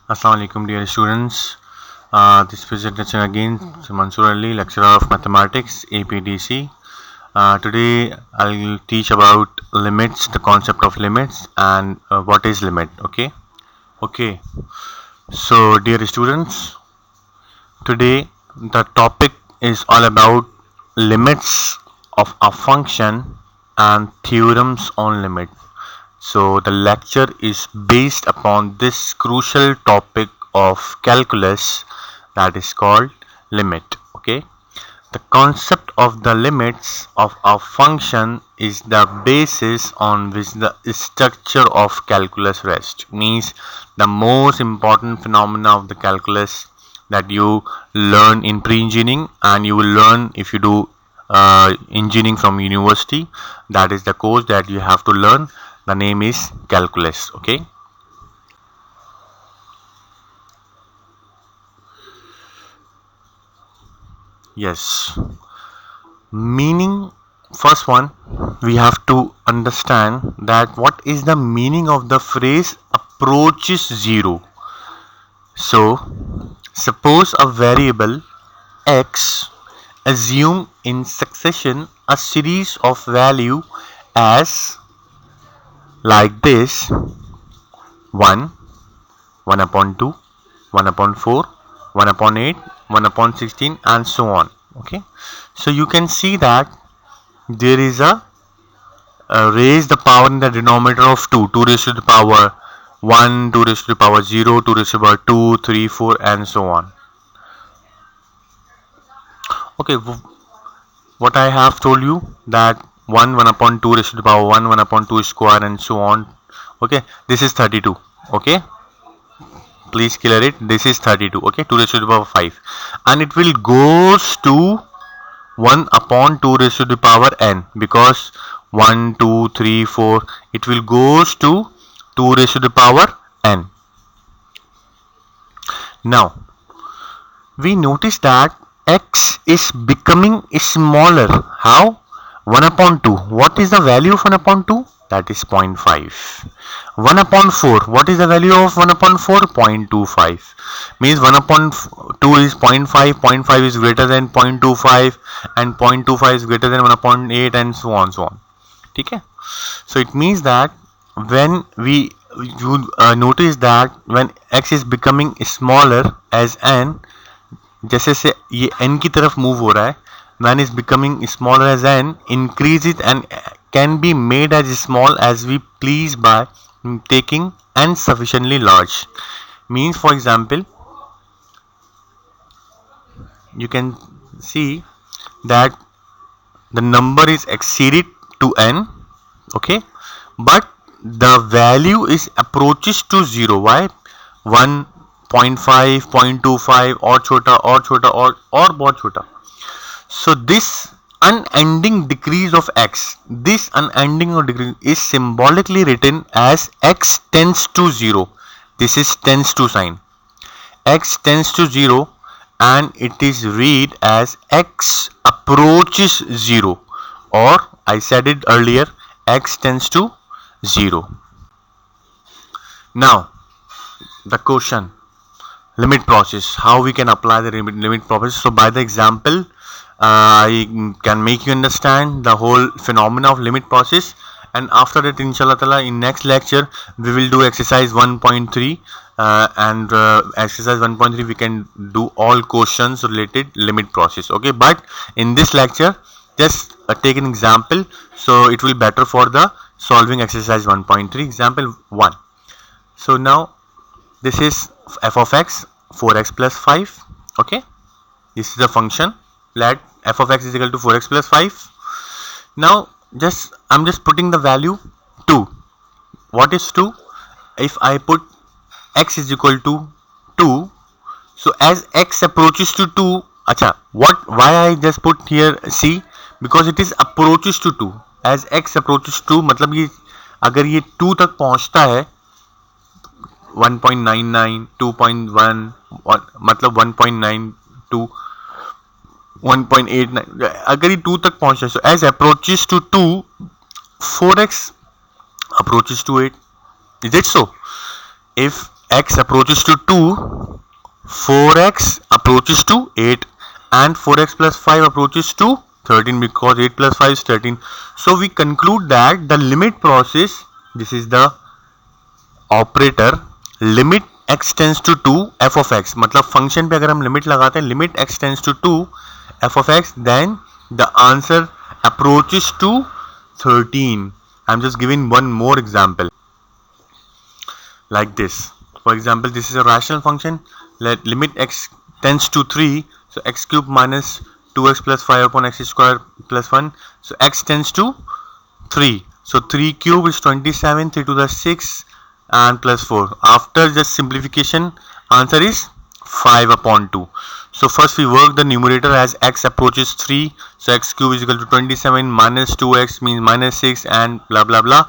Assalamu alaikum dear students. This presentation again Mansoor Ali, lecturer of mathematics, APDC. Today I'll teach about limits, the concept of limits and what is limit. Okay. So dear students, today the topic is all about limits of a function and theorems on limit. So the lecture is based upon this crucial topic of calculus, that is called limit. Okay. The concept of the limits of a function is the basis on which the structure of calculus rests. Means the most important phenomena of the calculus that you learn in pre-engineering and you will learn if you do engineering from university. That is the course that you have to learn. The name is calculus. Okay. Yes. Meaning, first one, we have to understand that what is the meaning of the phrase approaches zero. So, suppose a variable x assume in succession a series of value as like this: 1, 1 upon 2, 1 upon 4, 1 upon 8, 1 upon 16 and so on. Okay, so you can see that there is a raise the power in the denominator of 2, 2 raised to the power 1, 2 raised to the power 0, 2 raised to the power 2, 3, 4 and so on. Okay, what I have told you that 1 upon 2 raised to the power 1 upon 2 square and so on. Okay, this is 32. Okay, please clear it. This is 32. Okay, 2 raised to the power 5 and it will goes to 1 upon 2 raised to the power n, because 1, 2, 3, 4, it will goes to 2 raised to the power n. Now we notice that x is becoming smaller. How? 1 upon 2. What is the value of 1 upon 2? That is 0.5. 1 upon 4. What is the value of 1 upon 4? 0.25. Means 1 upon 2 is 0.5. 0.5 is greater than 0.25 and 0.25 is greater than 1 upon 8 and so on. Okay? So it means that when you notice that when x is becoming smaller as n, जैसे से ये n की तरफ move हो रहा है, when is becoming smaller as n, increase it and can be made as small as we please by taking n sufficiently large. Means, for example, you can see that the number is exceeded to n. Okay, but the value is approaches to 0. Why? 1, 0.5, 0.25 और छोटा और बहुत छोटा. So this unending decrease of x, this unending decrease is symbolically written as x tends to 0. This is tends to sign. X tends to 0 and it is read as x approaches 0, or I said it earlier, x tends to 0. Now the question, limit process, how we can apply the limit process. So by the example I can make you understand the whole phenomena of limit process, and after that inshallah ta'ala in next lecture we will do exercise 1.3 and exercise 1.3 we can do all questions related limit process. Okay, but in this lecture just take an example so it will better for the solving exercise 1.3. Example 1. So now this is f of x, 4x plus 5. Okay, this is the function. Let f of x is equal to 4x plus 5. Now I'm just putting the value 2. What is 2? If I put x is equal to 2, so as x approaches to 2, why I just put here c? Because it is approaches to 2. As x approaches to, मतलब ये अगर ये 2 तक पहुंचता है 1.99, 2.1, मतलब 1.92, 1.89, अगर ये 2 तक पहुंच जाए, so as approaches to 2, 4x approaches to 8. Is it so? If x approaches to 2, 4x approaches to 8, and 4x plus 5 approaches to 13, because 8 plus 5 is 13. So we conclude that the limit process, this is the operator, limit x tends to 2 f of x, मतलब function पे अगर हम limit लगाते हैं limit x tends to 2 f of x, then the answer approaches to 13. I'm just giving one more example like this. For example, this is a rational function. Let limit x tends to 3, so x cube minus 2x plus 5 upon x square plus 1. So x tends to 3. So 3 cube is 27, 3 to the 6 and plus 4. After just simplification, answer is 5 upon 2. So first we work the numerator as x approaches 3. So x cube is equal to 27 minus 2x means minus 6 and blah blah blah,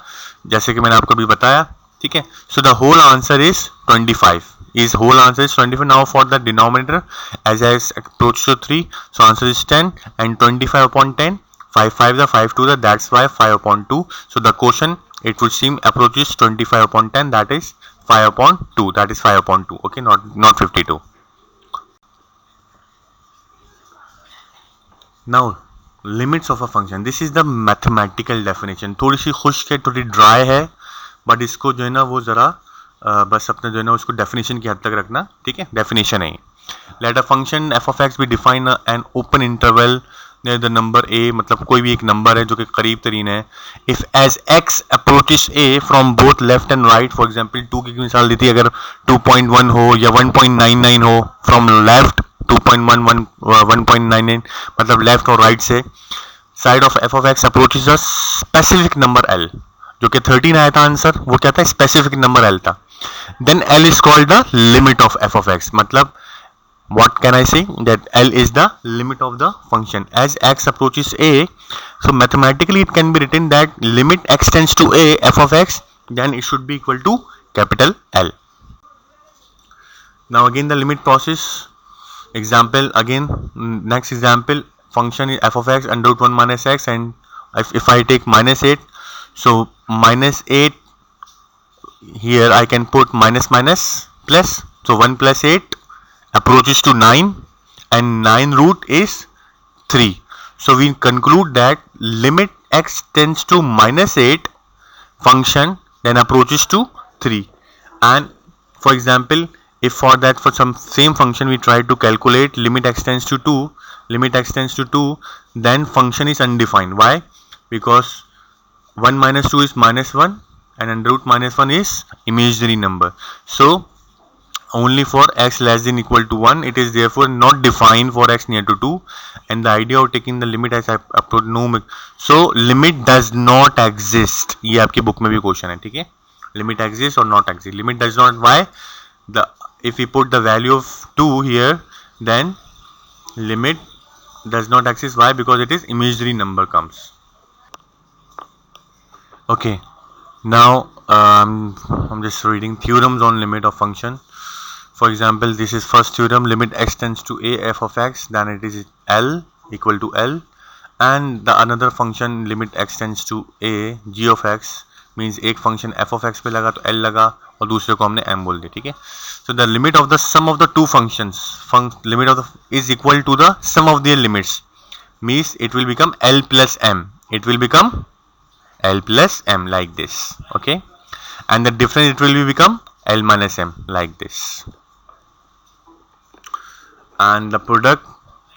जैसे कि मैंने आपको भी बताया. ठीक है. So the whole answer is 25. Is whole answer is 25. Now for the denominator, as x approaches to 3, so answer is 10 and 25 upon 10. 5 5 the 5 2 the, that's why 5 upon 2. So the quotient, it would seem, approaches 25 upon 10, that is 5 upon 2, that is 5 upon 2. Okay, not 52. Now limits of a function, this is the mathematical definition. थोड़ी सी खुश्क है, थोड़ी dry है, but इसको जो है ना वो ज़रा बस अपने जो है ना उसको डेफिनेशन की हद तक रखना. ठीक है, डेफिनेशन है. Let a function f of x be defined an open interval the number a, मतलब कोई भी एक नंबर है जो कि करीब तरीन है. If as x approaches a from both left and right, for example 2 की मिसाल दी थी, अगर 2.1 हो या 1.99 हो फ्रॉम लेफ्ट, 2.11 1.99 मतलब लेफ्ट और राइट से, side of f of x approaches a specific number l, जो कि 13 आया था आंसर, वो क्या था, स्पेसिफिक नंबर l था. Then l is called the limit of f of x, मतलब what can I say, that L is the limit of the function as x approaches a. So mathematically it can be written that limit x tends to a f of x, then it should be equal to capital L. Now again the limit process example, again next example, function is f of x under root 1 minus x, and if I take minus 8, so minus 8 here I can put minus minus plus, so 1 plus 8 approaches to 9 and 9 root is 3. So we conclude that limit x tends to minus 8 function then approaches to 3. And for example, if for that, for some same function we try to calculate limit x tends to 2, limit x tends to 2, then function is undefined. Why? Because 1 minus 2 is minus 1 and under root minus 1 is imaginary number. So only for x less than equal to 1, it is therefore not defined for x near to 2, and the idea of taking the limit as approach no, so limit does not exist. ये आपकी book में भी question है. ठीक है, limit exists or not exist. Limit does not. Why? The if we put the value of 2 here, then limit does not exist. Why? Because it is imaginary number comes. Okay, now I'm just reading theorems on limit of function. For example, this is first theorem, limit x tends to a f of x, then it is L equal to L, and the another function limit x tends to a g of x means एक function f of x पे लगा तो L लगा और दूसरे को हमने m बोल दिया. ठीक है, so the limit of the sum of the two functions, limit of the is equal to the sum of their limits, means it will become L plus m, it will become L plus m like this. Okay, and the difference it will be become L minus m like this. And the product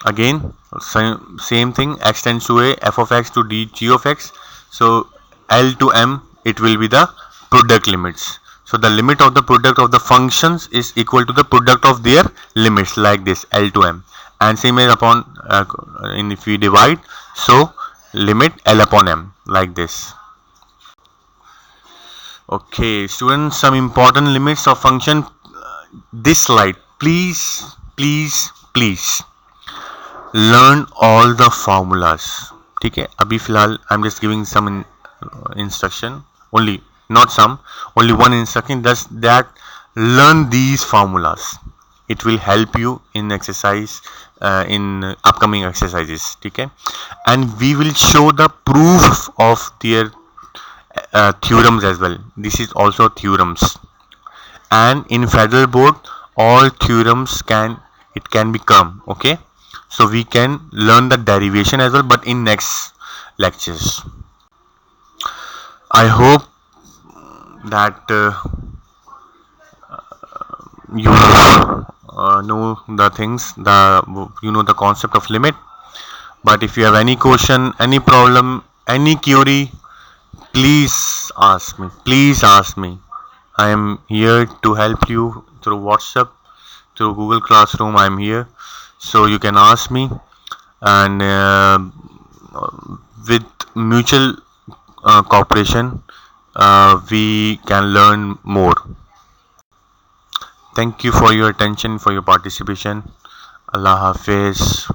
again same thing, x tends to a f of x to d g of x, so L to m it will be the product limits. So the limit of the product of the functions is equal to the product of their limits like this, L to m, and same is upon if we divide, so limit L upon m like this. Okay students, some important limits of function. This slide, please learn all the formulas. ठीक है, अभी फिलहाल I'm just giving some instruction only, not some, only one instruction, thus that learn these formulas. It will help you in exercise, in upcoming exercises. ठीक है, and we will show the proof of their theorems as well. This is also theorems, and in federal board all theorems can become okay. So we can learn the derivation as well, but in next lectures. I hope that you know the things, the concept of limit. But if you have any question, any problem, any query, please ask me. Please ask me. I am here to help you through WhatsApp, through Google Classroom. I am here, so you can ask me, and with mutual cooperation, we can learn more. Thank you for your attention, for your participation. Allah Hafiz.